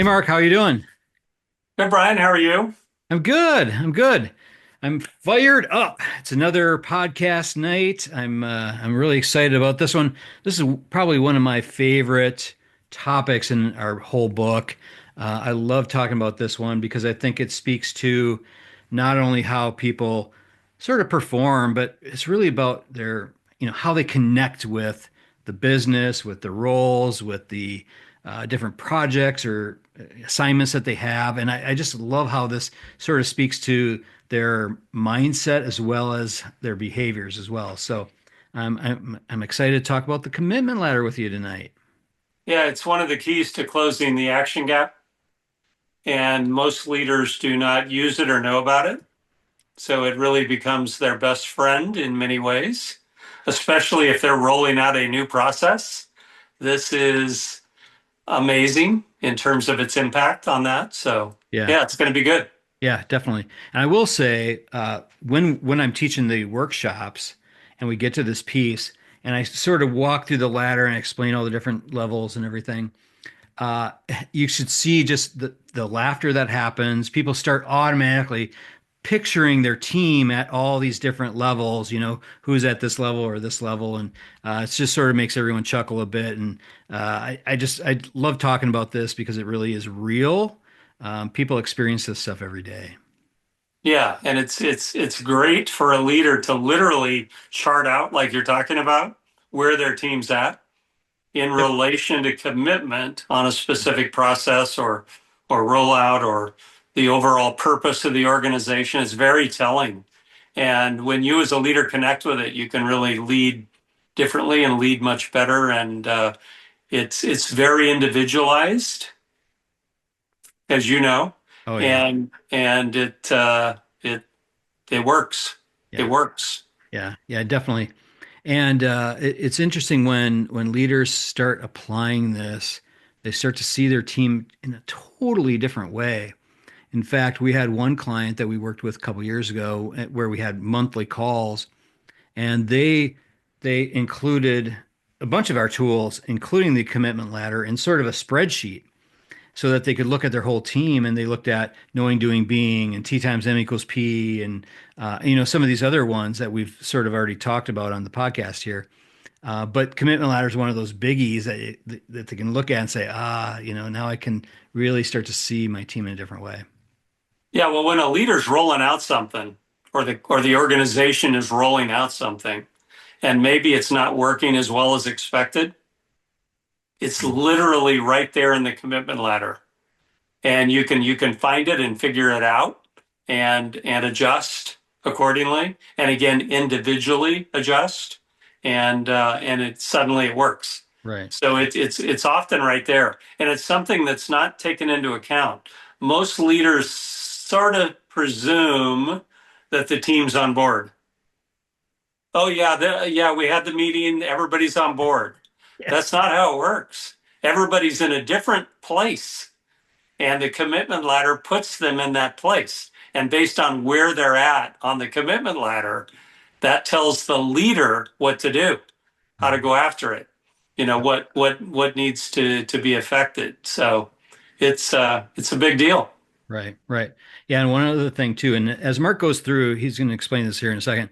Hey Mark, how you doing? Good, Brian. How are you? I'm good. I'm good. I'm fired up. It's another podcast night. I'm really excited about this one. This is probably one of my favorite topics in our whole book. I love talking about this one because I think it speaks to not only how people sort of perform, but it's really about how they connect with the business, with the roles, with the different projects or assignments that they have. And I just love how this sort of speaks to their mindset as well as their behaviors as well. So I'm excited to talk about the commitment ladder with you tonight. Yeah, it's one of the keys to closing the action gap, and most leaders do not use it or know about it. So it really becomes their best friend in many ways, especially if they're rolling out a new process. This is amazing in terms of its impact on that. So, Yeah. yeah, it's going to be good. Yeah, definitely. And I will say, when I'm teaching the workshops and we get to this piece, and I sort of walk through the ladder and explain all the different levels and everything, uh, you should see just the laughter that happens. People start automatically picturing their team at all these different levels, who's at this level or this level. And it just sort of makes everyone chuckle a bit. And I love talking about this because it really is real. People experience this stuff every day. Yeah, and it's great for a leader to literally chart out, like you're talking about, where their team's at in Yep. relation to commitment on a specific process or rollout or the overall purpose of the organization is very telling. And when you as a leader connect with it, you can really lead differently and lead much better. And it's very individualized, as you know, Oh yeah. and it it works. It Yeah. works. Yeah. Yeah, definitely. And it's interesting when leaders start applying this, they start to see their team in a totally different way. In fact, we had one client that we worked with a couple years ago where we had monthly calls, and they included a bunch of our tools, including the commitment ladder, in sort of a spreadsheet so that they could look at their whole team, and they looked at knowing, doing, being, and T times M equals P, and some of these other ones that we've sort of already talked about on the podcast here. But commitment ladder is one of those biggies that they can look at and say, now I can really start to see my team in a different way. Yeah, well, when a leader's rolling out something, or the organization is rolling out something, and maybe it's not working as well as expected, it's literally right there in the commitment ladder, and you can find it and figure it out and adjust accordingly, and again individually adjust, and it suddenly it works. Right. So it's often right there, and it's something that's not taken into account. Most leaders sort of presume that the team's on board. Oh yeah, yeah, we had the meeting, everybody's on board. That's Yes. not how it works. Everybody's in a different place, and the commitment ladder puts them in that place. And based on where they're at on the commitment ladder, that tells the leader what to do, how to Mhm. go after it. Yep. What needs to be affected. So it's a big deal. Right. Right. Yeah. And one other thing too, and as Mark goes through, he's going to explain this here in a second.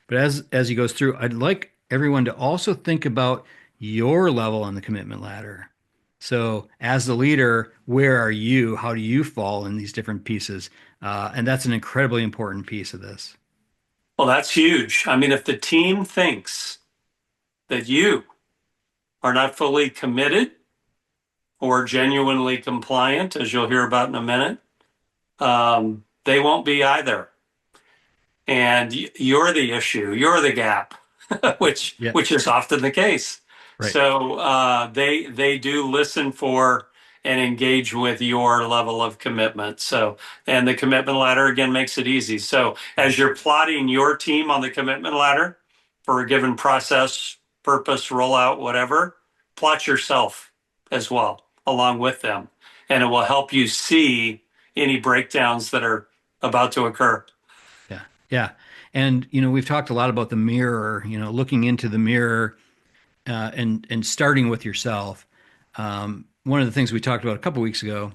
But as he goes through, I'd like everyone to also think about your level on the commitment ladder. So, as the leader, where are you? How do you fall in these different pieces? And that's an incredibly important piece of this. Well, that's huge. I mean, if the team thinks that you are not fully committed or genuinely compliant, as you'll hear about in a minute, they won't be either. And you're the issue, you're the gap, which Yeah. which is often the case. Right. So they do listen for and engage with your level of commitment. So, and the commitment ladder again makes it easy. So as you're plotting your team on the commitment ladder for a given process, purpose, rollout, whatever, plot yourself as well along with them, and it will help you see any breakdowns that are about to occur. Yeah. Yeah. And we've talked a lot about the mirror. Looking into the mirror and starting with yourself. One of the things we talked about a couple weeks ago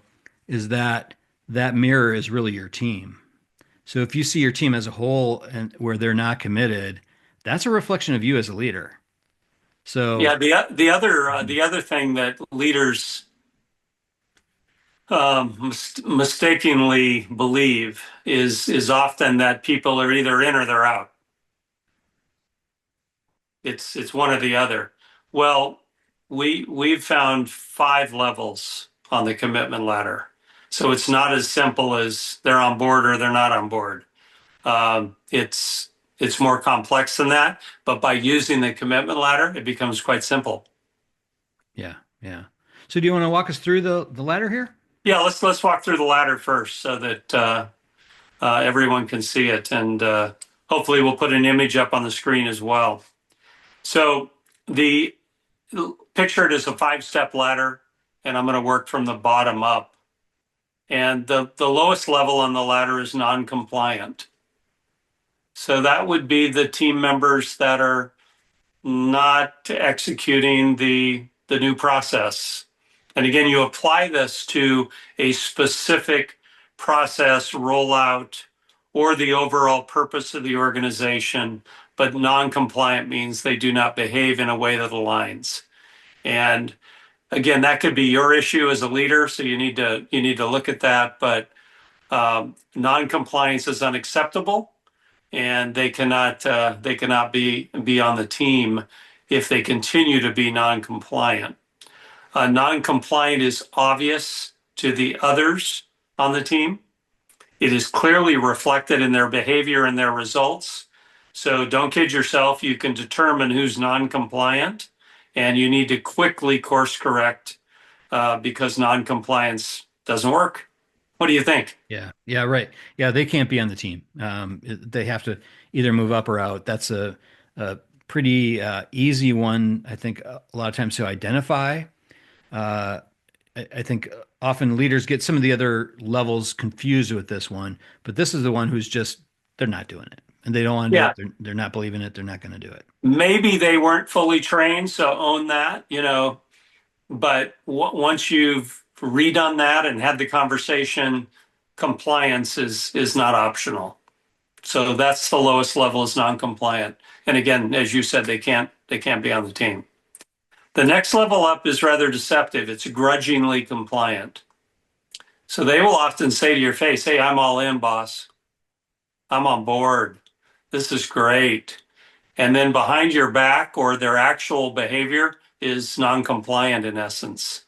is that that mirror is really your team. So if you see your team as a whole and where they're not committed, that's a reflection of you as a leader. So Yeah, the other thing that leaders mistakenly believe is often that people are either in or they're out. It's one or the other. Well, we've found 5 levels on the commitment ladder, so it's not as simple as they're on board or they're not on board. It's more complex than that, but by using the commitment ladder, it becomes quite simple. yeah, yeah. So do you want to walk us through the ladder here? Yeah, let's walk through the ladder first so that everyone can see it, and hopefully we'll put an image up on the screen as well. So the picture it as a 5-step ladder, and I'm going to work from the bottom up. And the lowest level on the ladder is non-compliant. So that would be the team members that are not executing the new process. And again, you apply this to a specific process rollout or the overall purpose of the organization, but non-compliant means they do not behave in a way that aligns. And again, that could be your issue as a leader, so you need to look at that. But non-compliance is unacceptable, and they cannot be on the team if they continue to be non-compliant. Non-compliant is obvious to the others on the team. It is clearly reflected in their behavior and their results. So don't kid yourself. You can determine who's non-compliant, and you need to quickly course correct because non-compliance doesn't work. What do you think? Yeah, yeah, right. Yeah, they can't be on the team. They have to either move up or out. That's a pretty easy one, I think, a lot of times to identify. Uh, I think often leaders get some of the other levels confused with this one, but this is the one who's just, they're not doing it and they don't want to do Yeah, it. They're not believing it. They're not going to do it. maybe they weren't fully trained, so own that, but once you've redone that and had the conversation, compliance is not optional. So that's the lowest level is non-compliant. And again, as you said, they can't be on the team. The next level up is rather deceptive. It's grudgingly compliant. So they will often say to your face, "Hey, I'm all in, boss. I'm on board. This is great." And then behind your back or their actual behavior is non-compliant in essence.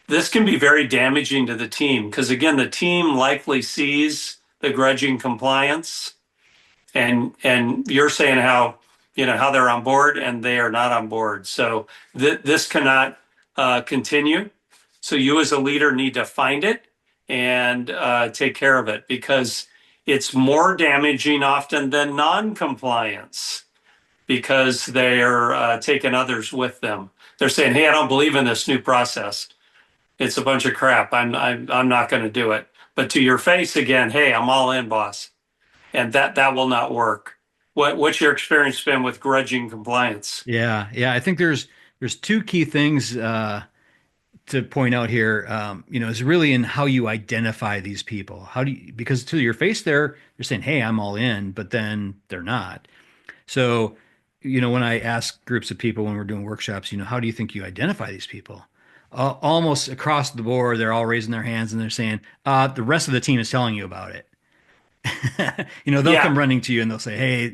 This can be very damaging to the team because again, the team likely sees the grudging compliance and you're saying how they're on board and they are not on board. So this cannot continue. So you as a leader need to find it and take care of it because it's more damaging often than non-compliance because they're taking others with them. They're saying, "Hey, I don't believe in this new process. It's a bunch of crap. I'm not going to do it." But to your face again, "Hey, I'm all in, boss," and that will not work. What's your experience been with grudging compliance? Yeah, yeah. I think there's two key things to point out here. Is really in how you identify these people. How do you, because to your face, they're saying, "Hey, I'm all in," but then they're not. So, when I ask groups of people when we're doing workshops, how do you think you identify these people? Almost across the board, they're all raising their hands and they're saying, the rest of the team is telling you about it. They'll Yeah, come running to you and they'll say, "Hey,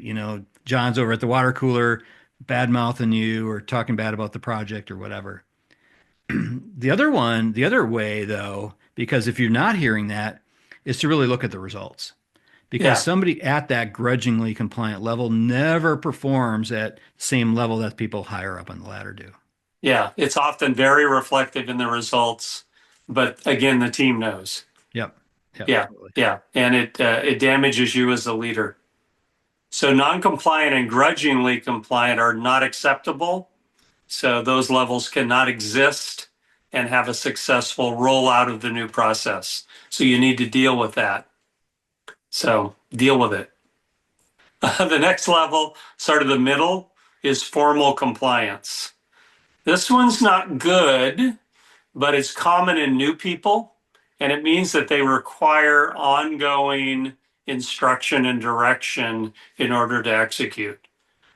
John's over at the water cooler, bad mouthing you or talking bad about the project or whatever." The other way though, because if you're not hearing that, is to really look at the results. Because yeah, somebody at that grudgingly compliant level never performs at same level that people higher up on the ladder do. yeah. It's often very reflective in the results, but again, the team knows. Yep. Yep. Yeah, Totally. yeah, and it damages you as a leader. So non-compliant and grudgingly compliant are not acceptable. So those levels cannot exist and have a successful rollout of the new process. So you need to deal with that. So deal with it. The next level, sort of the middle, is formal compliance. This one's not good, but it's common in new people And it means that they require ongoing instruction and direction in order to execute.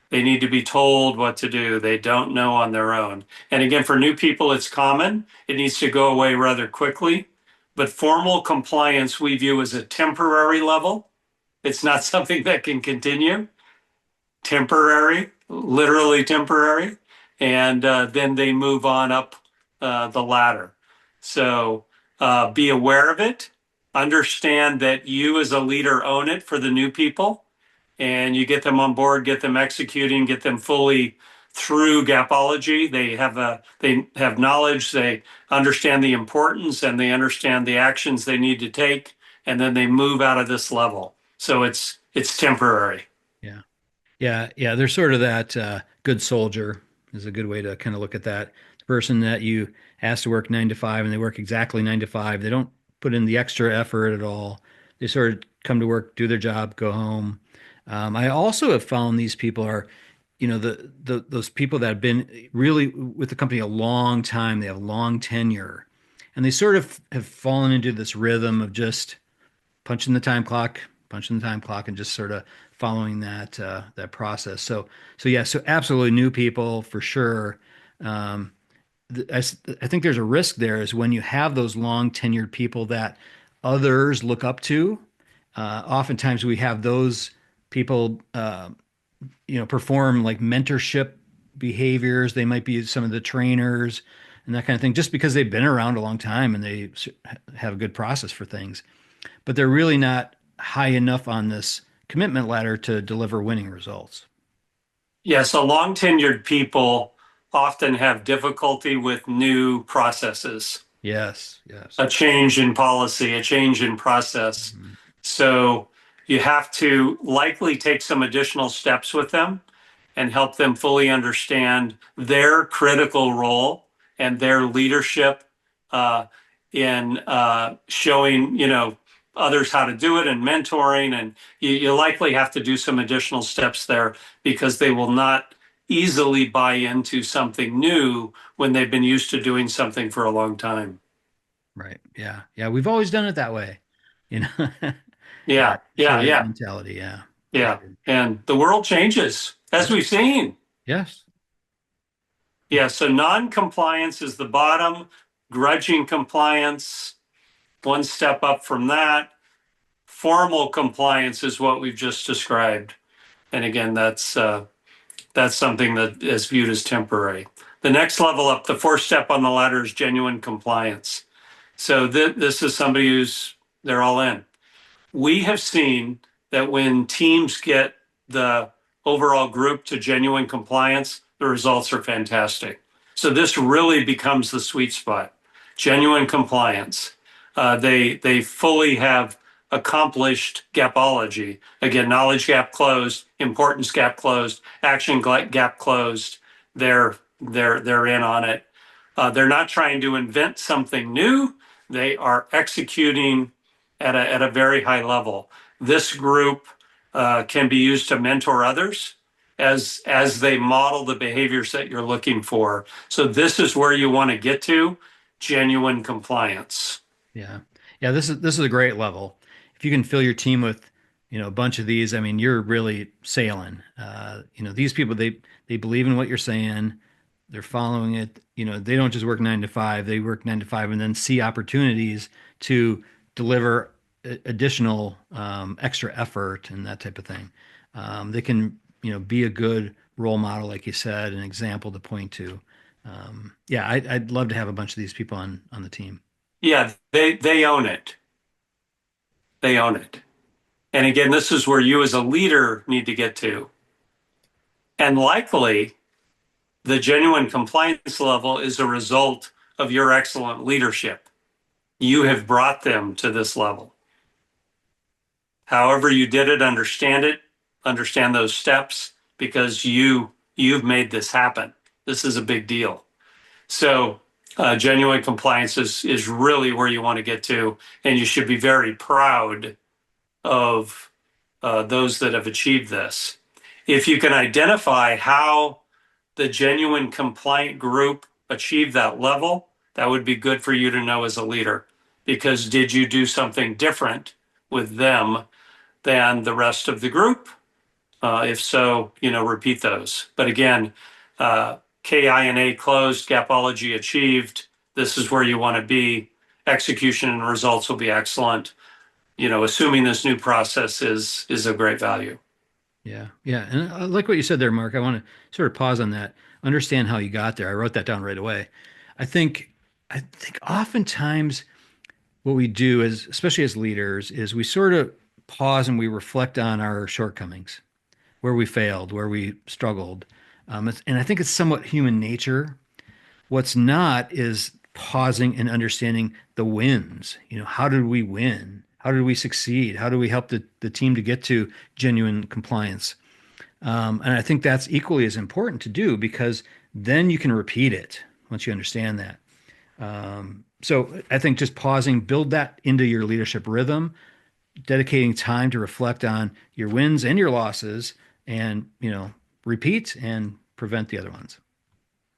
They need to be told what to do. They don't know on their own. And again, for new people, it's common. It needs to go away rather quickly. But formal compliance we view as a temporary level. It's not something that can continue. Temporary, literally temporary. And then they move on up the ladder. So be aware of it. Understand that you as a leader own it for the new people, and you get them on board, get them executing, get them fully through Gapology. They have knowledge, they understand the importance, and they understand the actions they need to take, and then they move out of this level. So it's temporary. Yeah. Yeah. They're sort of that good soldier is a good way to kind of look at that. The person that you ask to work 9 to 5 and they work exactly 9 to 5. They don't put in the extra effort at all. They sort of come to work, do their job, go home. I also have found these people are, those people that have been really with the company a long time. They have long tenure, and they sort of have fallen into this rhythm of just punching the time clock, and just sort of following that process. So yeah, so absolutely new people for sure. Um, I think there's a risk there is when you have those long tenured people that others look up to. Oftentimes we have those people, perform like mentorship behaviors. They might be some of the trainers and that kind of thing, just because they've been around a long time and they have a good process for things, but they're really not high enough on this commitment ladder to deliver winning results. Yeah, so long tenured people often have difficulty with new processes, Yes, yes. a change in policy, a change in process. Mhm. So you have to likely take some additional steps with them and help them fully understand their critical role and their leadership uh, in showing, others how to do it and mentoring. And you likely have to do some additional steps there because they will not easily buy into something new when they've been used to doing something for a long time. Right. Yeah. Yeah. We've always done it that way. You know, Yeah, sort yeah, of that yeah, mentality. Yeah, for yeah. sure. And the world changes, as Yes. we've seen. Yes. Yeah, so non-compliance is the bottom, grudging compliance, one step up from that. Formal compliance is what we've just described. And again, that's something that is viewed as temporary. The next level up, the fourth step on the ladder is genuine compliance. So this is somebody who's they're all in. We have seen that when teams get the overall group to genuine compliance, the results are fantastic. So this really becomes the sweet spot. Genuine compliance. They fully have accomplished gapology. Again, knowledge gap closed, importance gap closed, action gap closed. They're in on it. They're not trying to invent something new. They are executing at a very high level. This group can be used to mentor others as they model the behaviors that you're looking for. So this is where you want to get to, genuine compliance. Yeah. Yeah. This is a great level. If you can fill your team with, a bunch of these, I mean, you're really sailing. These people, they believe in what you're saying. They're following it. They don't just work 9 to 5. They work 9 to 5 and then see opportunities to deliver additional extra effort and that type of thing. They can, be a good role model, like you said, an example to point to. Yeah, I'd love to have a bunch of these people on the team. Yeah, they own it. They own it. And again, this is where you as a leader need to get to. And likely the genuine compliance level is a result of your excellent leadership. You have brought them to this level. However you did it, understand those steps because you've made this happen. This is a big deal. So genuine compliance is really where you want to get to, and you should be very proud of those that have achieved this. If you can identify how the genuine compliant group achieved that level, that would be good for you to know as a leader. because did you do something different with them than the rest of the group? If so, repeat those. But again, KINA closed, Gapology achieved. This is where you want to be. Execution and results will be excellent. Assuming this new process is of great value. Yeah, yeah. And I like what you said there, Mark. I want to sort of pause on that. Understand how you got there. I wrote that down right away. I think I think oftentimes what we do is, especially as leaders, is we sort of pause and we reflect on our shortcomings, where we failed, where we struggled. And I think it's somewhat human nature. What's not is pausing and understanding the wins. How did we win? How did we succeed? How do we help the team to get to genuine compliance? And I think that's equally as important to do because then you can repeat it once you understand that. So I think just pausing, build that into your leadership rhythm, dedicating time to reflect on your wins and your losses, and repeat and prevent the other ones.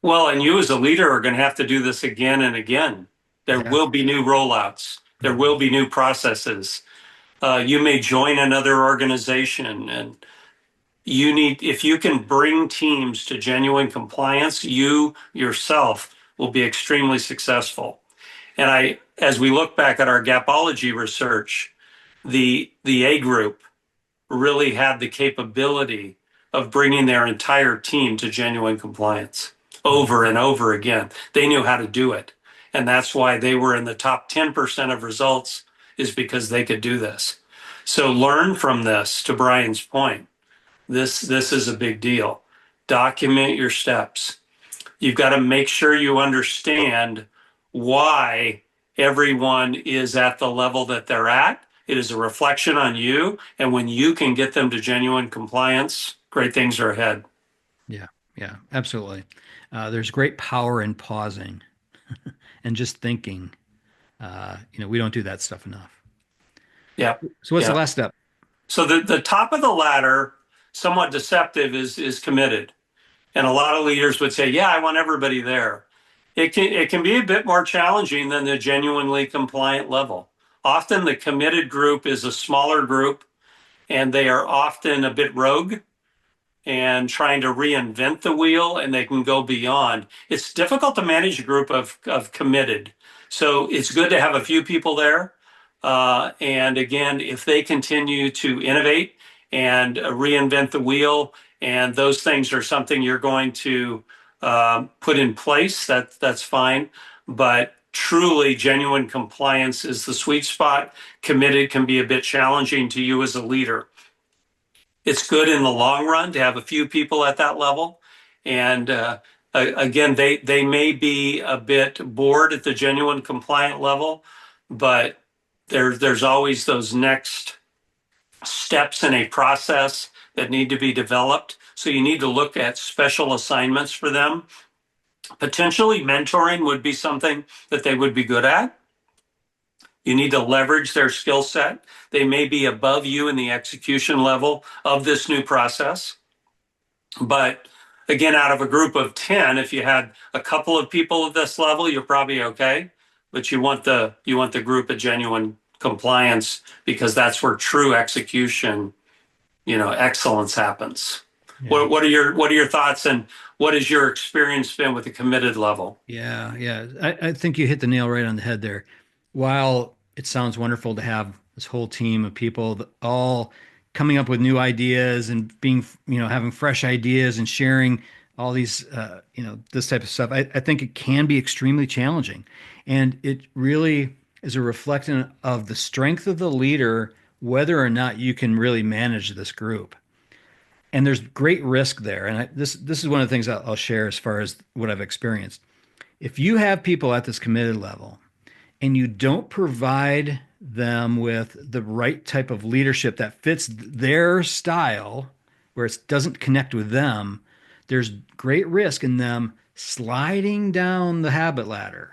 Well, and you as a leader are going to have to do this again and again. There Yeah. will be new rollouts. There Mhm. will be new processes. You may join another organization, and if you can bring teams to genuine compliance, you yourself will be extremely successful. And as we look back at our Gapology research, the A group really had the capability of bringing their entire team to genuine compliance over and over again. They knew how to do it. And that's why they were in the top 10% of results, is because they could do this. So learn from this, to Brian's point. This is a big deal. Document your steps. You've got to make sure you understand why everyone is at the level that they're at. It is a reflection on you. And when you can get them to genuine compliance, great things are ahead. Yeah, yeah, absolutely. There's great power in pausing and just thinking. We don't do that stuff enough. Yeah. So what's the Yeah. last step? So the top of the ladder, somewhat deceptive, is committed. And a lot of leaders would say, yeah, I want everybody there. It can be a bit more challenging than the genuinely compliant level. Often the committed group is a smaller group, and they are often a bit rogue and trying to reinvent the wheel, and they can go beyond. It's difficult to manage a group of committed. So it's good to have a few people there. And again, if they continue to innovate and reinvent the wheel, and those things are something you're going to put in place, that's fine. But truly, genuine compliance is the sweet spot. Committed can be a bit challenging to you as a leader. It's good in the long run to have a few people at that level. And again, they may be a bit bored at the genuine compliant level, but there's always those next steps in a process that need to be developed. So you need to look at special assignments for them. Potentially mentoring would be something that they would be good at. You need to leverage their skill set. They may be above you in the execution level of this new process. But again, out of a group of 10, if you had a couple of people at this level, you're probably okay. But you want the group of genuine compliance, because that's where true execution, excellence happens. Yeah. What are your thoughts, and what has your experience been with the committed level? Yeah, yeah. I think you hit the nail right on the head there. While it sounds wonderful to have this whole team of people all coming up with new ideas and being, having fresh ideas and sharing all these, this type of stuff, I think it can be extremely challenging. And it really is a reflection of the strength of the leader, whether or not you can really manage this group. And there's great risk there. And this is one of the things I'll share as far as what I've experienced. If you have people at this committed level and you don't provide them with the right type of leadership that fits their style, where it doesn't connect with them, there's great risk in them sliding down the habit ladder.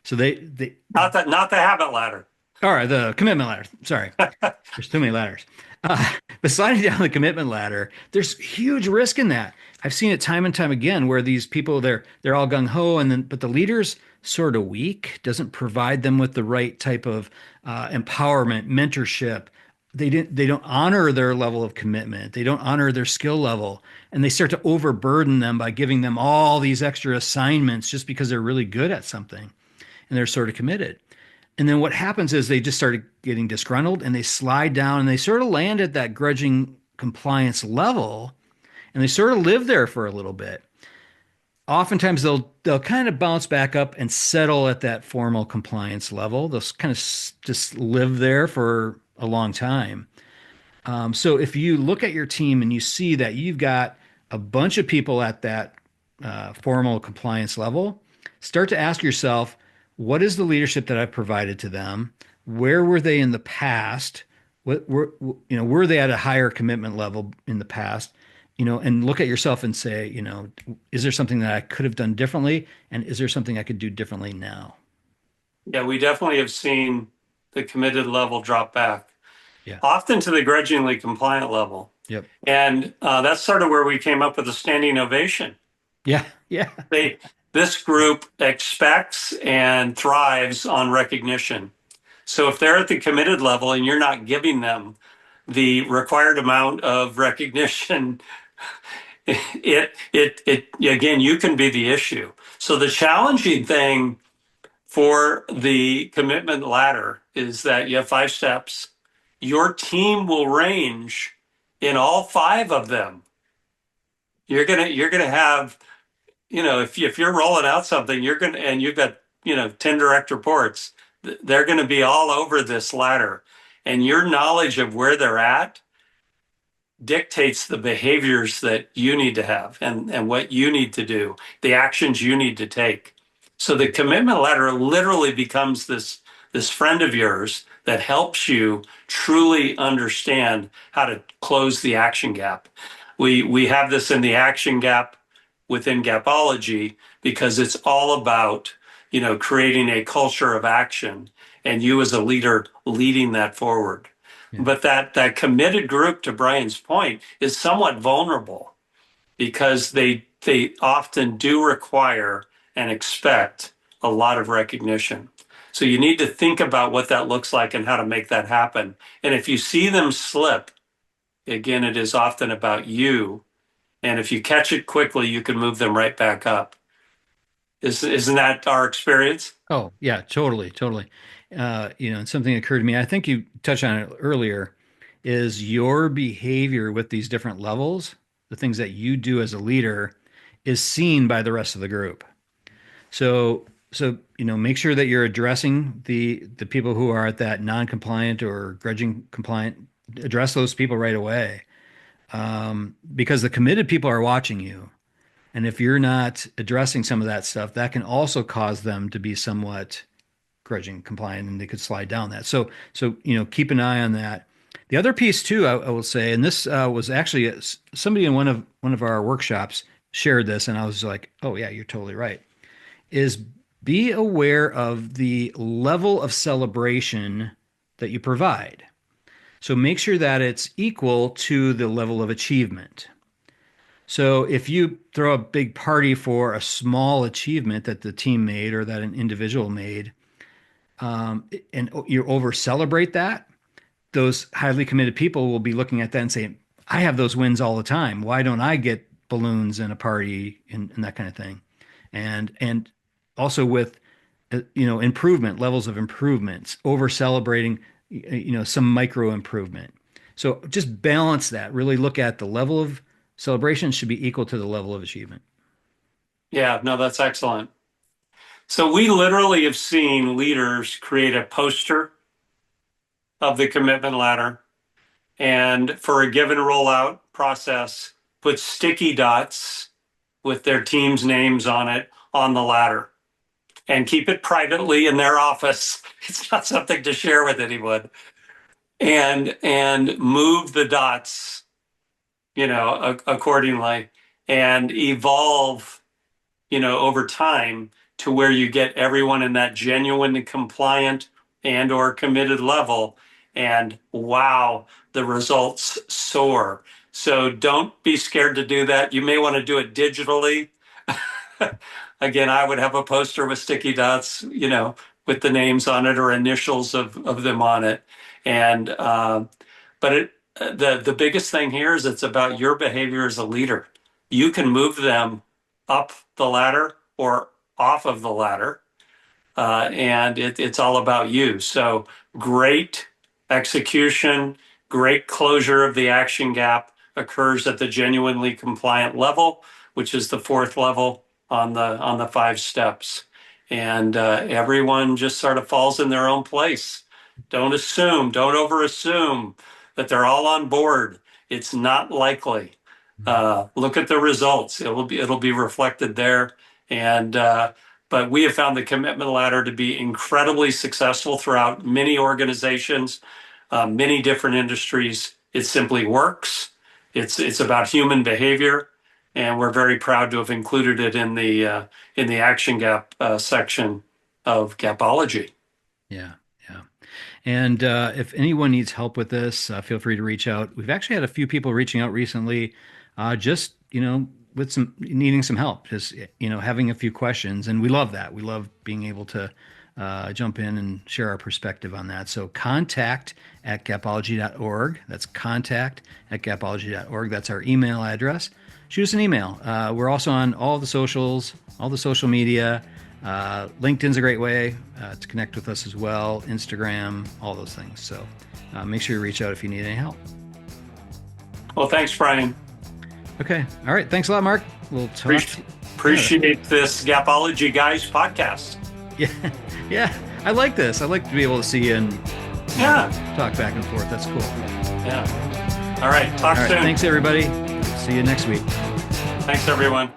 So Not the habit ladder. all right, the commitment ladder. Sorry, there's too many ladders. Uh, but sliding down the commitment ladder, there's huge risk in that. I've seen it time and time again where these people they're all gung ho, and then but the leader's sort of weak, doesn't provide them with the right type of empowerment, mentorship. They don't honor their level of commitment. They don't honor their skill level, and they start to overburden them by giving them all these extra assignments just because they're really good at something and they're sort of committed. And then what happens is they just started getting disgruntled and they slide down and they sort of land at that grudging compliance level and they sort of live there for a little bit. Oftentimes they'll kind of bounce back up and settle at that formal compliance level. They'll kind of just live there for a long time. So if you look at your team and you see that you've got a bunch of people at that formal compliance level, start to ask yourself, what is the leadership that I've provided to them? Where were they in the past? Were they at a higher commitment level in the past? And look at yourself and say, is there something that I could have done differently? And is there something I could do differently now? Yeah, we definitely have seen the committed level drop back, Yeah. often to the grudgingly compliant level. Yep. And that's sort of where we came up with a standing ovation. Yeah. Yeah. They, this group expects and thrives on recognition. So if they're at the committed level and you're not giving them the required amount of recognition, it again, you can be the issue. So the challenging thing for the commitment ladder is that you have 5 steps. Your team will range in all 5 of them. You're gonna have, if you're rolling out something, and you've got 10 direct reports, they're gonna be all over this ladder, and your knowledge of where they're at dictates the behaviors that you need to have and what you need to do, the actions you need to take. So the commitment ladder literally becomes this friend of yours that helps you truly understand how to close the action gap. We have this in the action gap within Gapology because it's all about, creating a culture of action and you as a leader leading that forward. Yeah. But that committed group, to Brian's point, is somewhat vulnerable because they often do require and expect a lot of recognition. So you need to think about what that looks like and how to make that happen. And if you see them slip, again, it is often about you. And if you catch it quickly, you can move them right back up. Isn't that our experience? Oh, yeah, totally, totally. And something occurred to me, I think you touched on it earlier, is your behavior with these different levels, the things that you do as a leader, is seen by the rest of the group. So make sure that you're addressing the people who are at that non-compliant or grudging compliant, address those people right away. Because the committed people are watching you. And if you're not addressing some of that stuff, that can also cause them to be somewhat grudging compliant and they could slide down that. So keep an eye on that. The other piece too, I will say, and this was actually somebody in one of our workshops shared this, and I was like, oh yeah, you're totally right. Is be aware of the level of celebration that you provide. So make sure that it's equal to the level of achievement. So if you throw a big party for a small achievement that the team made or that an individual made, and you over celebrate that, those highly committed people will be looking at that and saying, I have those wins all the time. Why don't I get balloons and a party and that kind of thing? And also with improvement levels of improvements, over celebrating some micro improvement. So just balance that. Really look at the level of celebration should be equal to the level of achievement. Yeah, no, that's excellent. So we literally have seen leaders create a poster of the commitment ladder and for a given rollout process, put sticky dots with their team's names on it on the ladder and keep it privately in their office. It's not something to share with anyone. And move the dots, accordingly and evolve, over time to where you get everyone in that genuine compliant and or committed level. And wow, the results soar. So don't be scared to do that. You may want to do it digitally. Again, I would have a poster with sticky dots, with the names on it or initials of them on it. And but the biggest thing here is it's about your behavior as a leader. You can move them up the ladder or off of the ladder, and it's all about you. So great execution, great closure of the action gap occurs at the genuinely compliant level, which is the fourth level on the 5 steps. And everyone just sort of falls in their own place. Don't assume, don't over assume that they're all on board. It's not likely. Look at the results. It'll be reflected there. And but we have found the commitment ladder to be incredibly successful throughout many organizations, many different industries. It simply works. It's about human behavior, and we're very proud to have included it in the action gap section of Gapology. Yeah, yeah. And if anyone needs help with this, feel free to reach out. We've actually had a few people reaching out recently, just with some needing some help, just having a few questions, and we love that. We love being able to jump in and share our perspective on that. So contact@gapology.org. That's contact@gapology.org. That's our email address. Shoot us an email. We're also on all the socials, all the social media. LinkedIn's a great way to connect with us as well. Instagram, all those things. So make sure you reach out if you need any help. Well, thanks, Brian. Okay. All right. Thanks a lot, Mark. We'll talk. Appreciate this Gapology Guys podcast. Yeah. Yeah. I like this. I like to be able to see you and talk back and forth. That's cool. Yeah. All right. Talk soon. Thanks, everybody. See you next week. Thanks, everyone.